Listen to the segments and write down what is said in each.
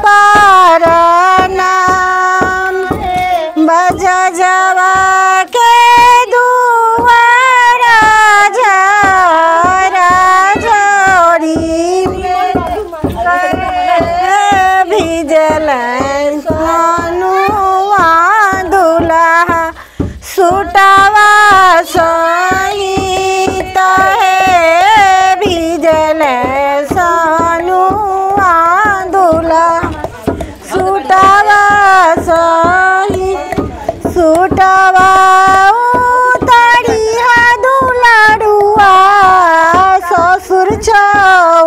पारनाम बजा जावा के दुआरा झरा झोरी भिजल सोनुआ दुल्हा सुटावा सहित है भिजल सोनुआ दुल्हा सुटावा सहित सुटावा उतरिहा दुलारुआ ससुर छौ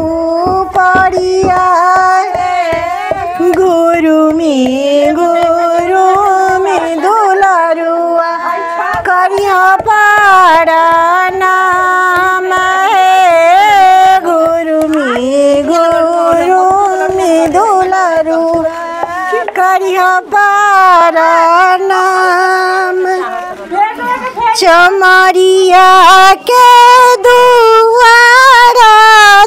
परिया गुरुमी दुलारुआ करिया पारनाम गुरुमी दुलारुआ करिया पारनाम चमरिया के दुआरा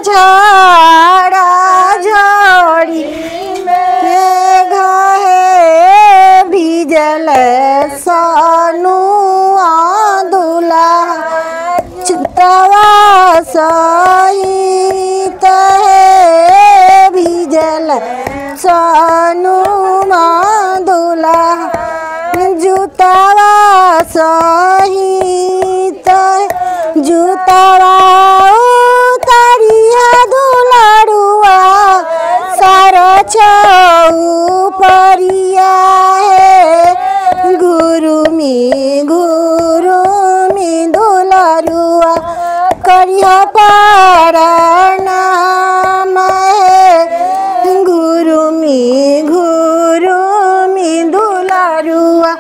झरा झोरी भिजल सोनुआ दुल्हा चितवा सहित है भिजल सोनुआ दुल्हा जूतावा सहित जूतावा उतरिहा दुलारुआ सारा छौ परिया गुरुमी दुलारुआ करिया पारनाम गुरुमी दुलारुआ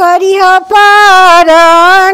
करिया पारनाम।